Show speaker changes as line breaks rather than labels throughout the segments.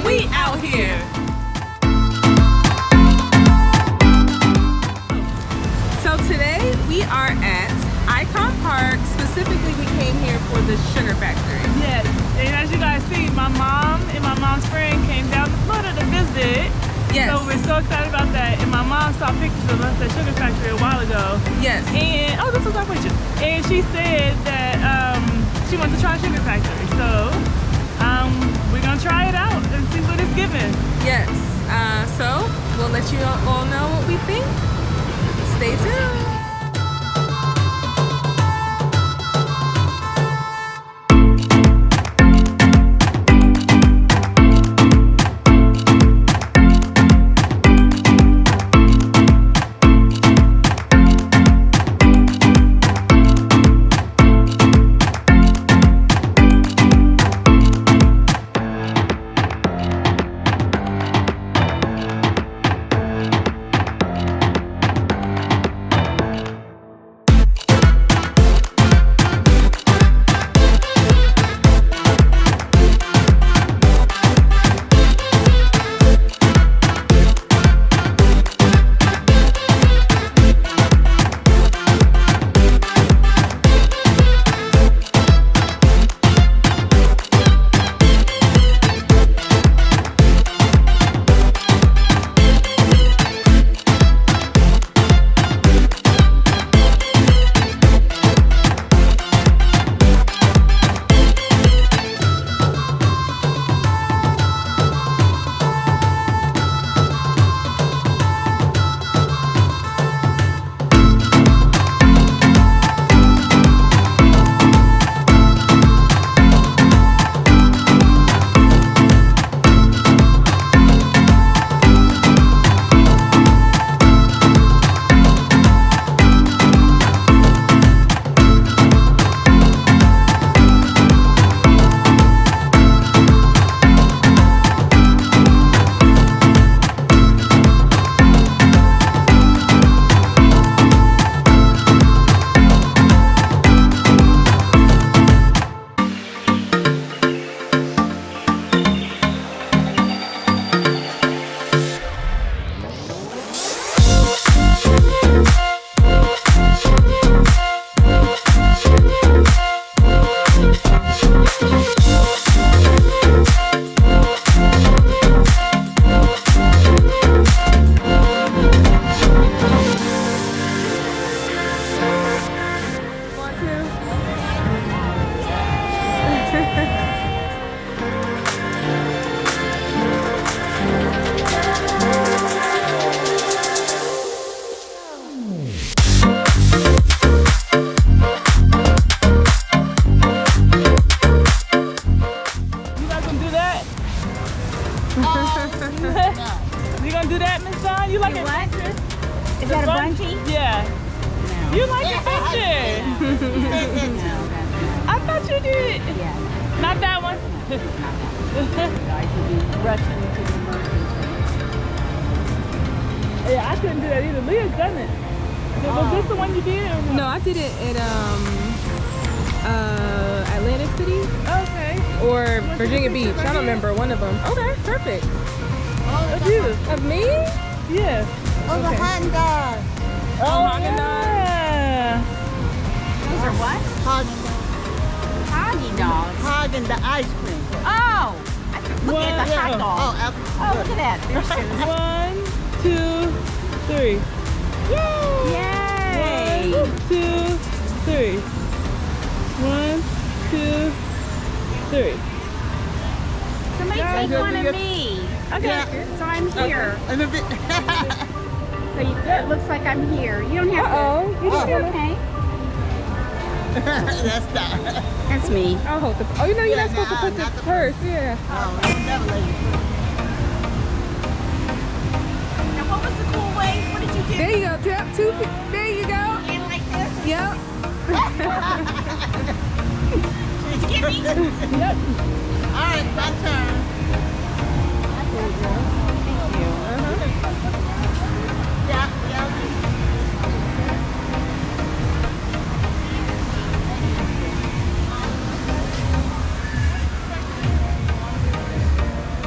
We out here. So today we are at Icon Park. Specifically, we came here for the sugar factory.
Yes, and as you guys see, my mom and my mom's friend came down to Florida to visit.
Yes.
So we're so excited about that. And my mom saw pictures of us at Sugar Factory a while ago.
Yes.
And, oh, this was our picture. And she said that she wants to try Sugar Factory. So we're going to try it out and see what it's giving.
Yes. So we'll let you all know what we think. Stay tuned.
You gonna do that, Miss Dawn? You like it?
What? Is that a bungee?
Yeah.
No.
You like the picture?
No,
I thought you did.
yeah.
Not that one.
I should be rushing to the emergency.
Yeah, I couldn't do that either. Leah's done it. Was this the one you did? Or
No, I did it at Atlantic City
Okay.
or Virginia Beach. I don't remember one of them. Okay, perfect.
Of you.
Of me?
Yeah.
Oh, the hot dog.
Oh,
Haagen-Dazs.
yeah.
Those are what? Hoggy dogs.
Haagen the ice cream.
Oh! Look at the hot dog.
Oh,
Oh, look at that. There's two.
1, 2, 3.
Yay!
1, 2, 3. 1, 2, 3.
Somebody
Yeah,
take
good,
one
good.
of me.
Okay.
So I'm here.
and a bit.
So it looks like I'm here. You don't have
Uh-oh.
to. It's okay.
That's not.
That's me.
I'll hold the. Oh, you know you're not supposed to put the
not the
purse. Yeah.
Oh, I'll never let you put it.
Now, what was the cool way? What did you do?
There you go. Tap two. There you go.
And like this?
Yep.
Did you get me?
Yep.
All right, my turn.
Thank you.
Yeah, yeah.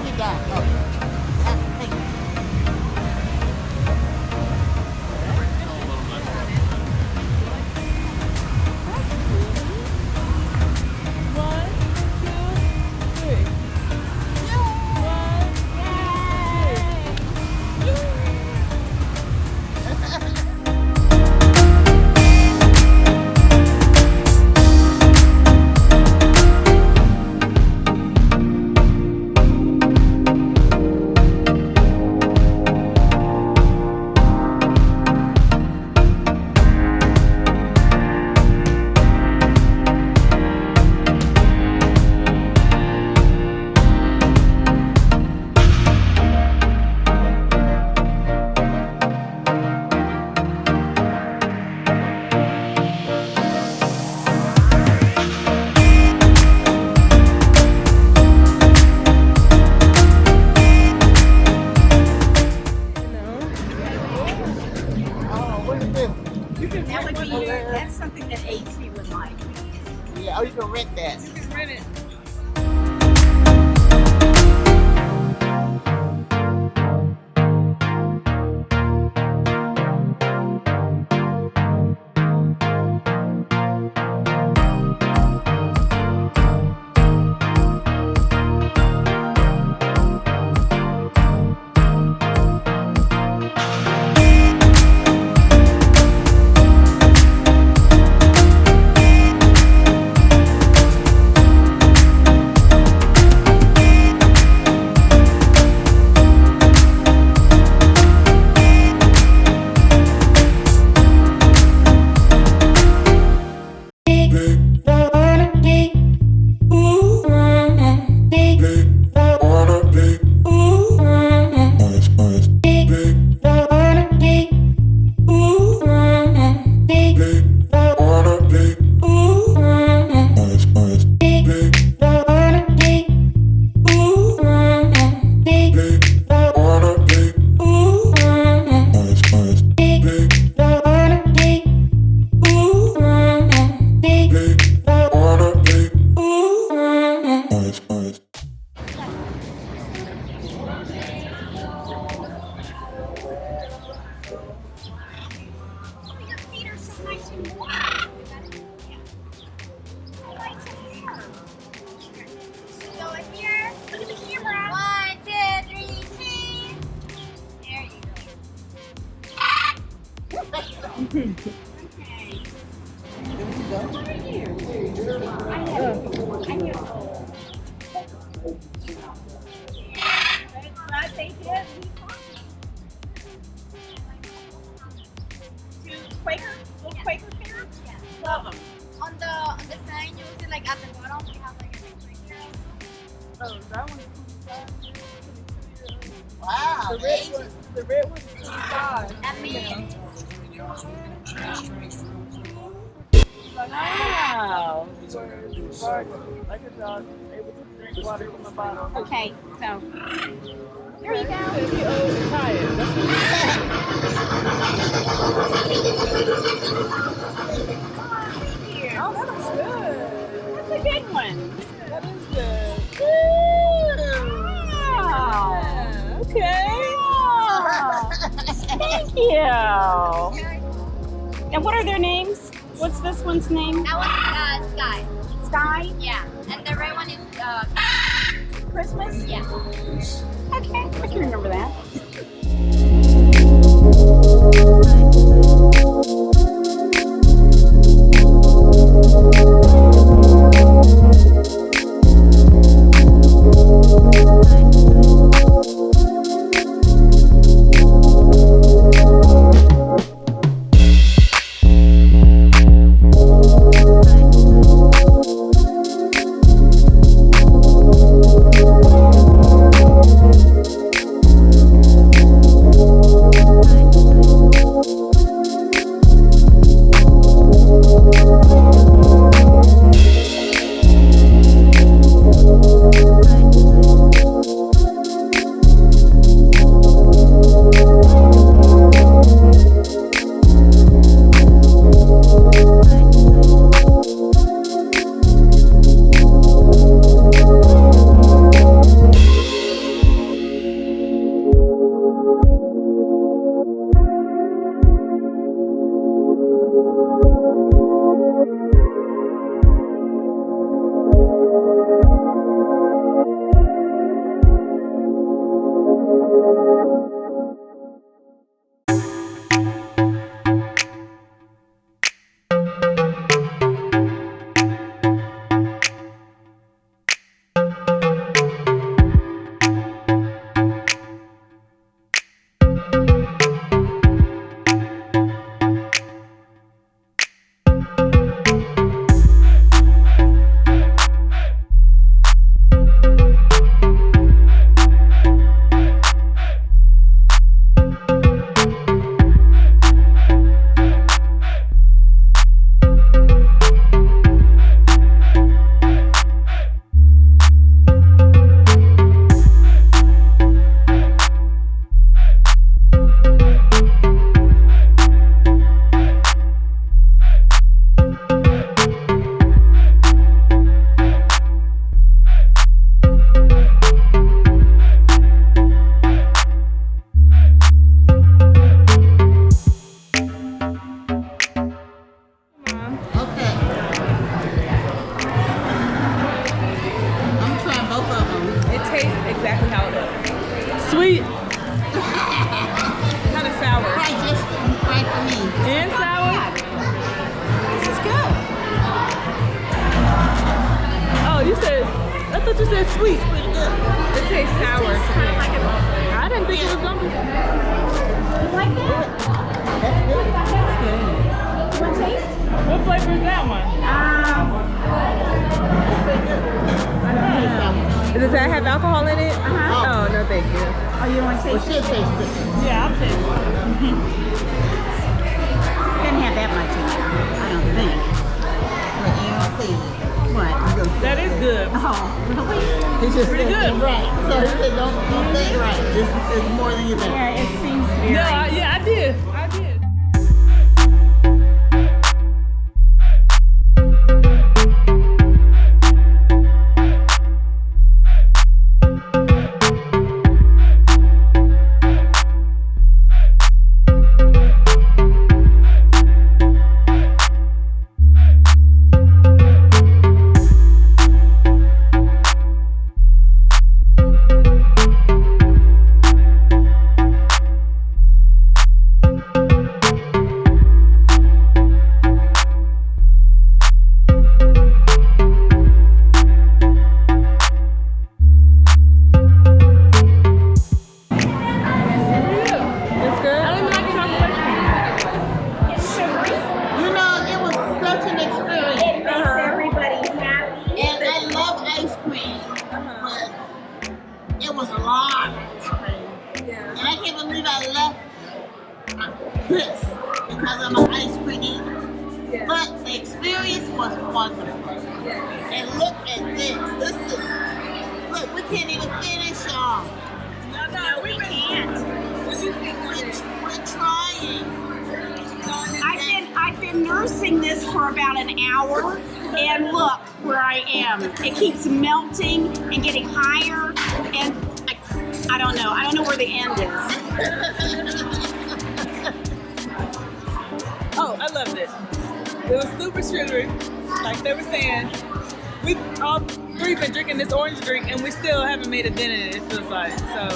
You got. Oh.
Quaker? Little Quaker carrots? Yeah. Love them.
On the sign, you will see like at the bottom we have like a picture here.
Oh, that one.
Wow.
The red one is 25.
That means
Wow.
Like a dog able to drink water from the bottle.
Okay, so here you go.
If you old and tired, that's what
Oh, that looks good.
That's a good one.
That is good.
Wow.
Yeah, okay.
Thank you. And what are their names? What's this one's name?
that one is Sky.
Sky?
Yeah. And the red one is
Christmas?
yeah.
Okay, I can remember that.
Okay. I'm trying both of them.
It tastes exactly how it looks.
Sweet
Kind of sour.
Right, just right for me.
and sour.
This is good.
Oh, you said, I thought you said sweet.
It tastes sour to me.
I didn't think it was gonna be.
You like that?
That's good.
You want to taste?
What flavor is that one?
Does that have alcohol in it?
Uh-huh.
Oh, no thank you.
Oh, you don't want to
Well,
taste it?
she'll taste it.
Yeah, I'll take it.
Doesn't have that much in it, I don't think.
But you don't see it.
What?
That is good.
Oh, really?
It's just
Pretty
thinking
good.
right. So he said, don't think right. This is more than you think.
Yeah, it seems very...
No, yeah, I did. I did.
cream, but it was a lot of ice cream.
Yeah.
And I can't believe I left this because I'm an ice cream eater.
Yeah.
But the experience was wonderful.
Yeah.
And look at this. This is, look, we can't even finish y'all.
No, we can't. What do you think?
We're trying.
I've been nursing this for about an hour, and look where I am. It keeps melting and getting higher, and I don't know. I don't know where the end is.
Oh, I loved it. It was super sugary, like they were saying. We all three been drinking this orange drink, and we still haven't made a dent in it. It feels like so.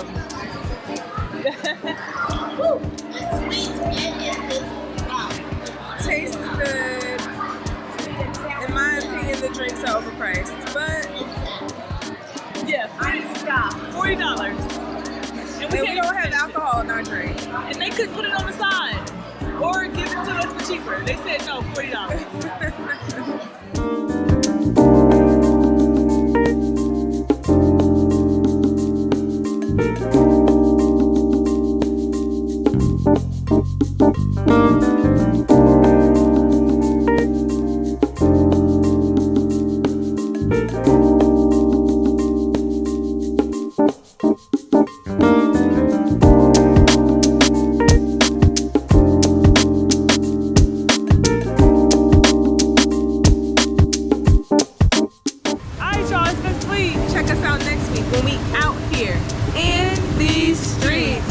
Sweet in this mouth.
Tastes good. In my opinion, the drinks are overpriced, but
Yeah, $40. And
we don't have alcohol in our drink.
And they could put it on the side or give it to us for cheaper. They said no, $40.
Check us out next week when we out here in these streets.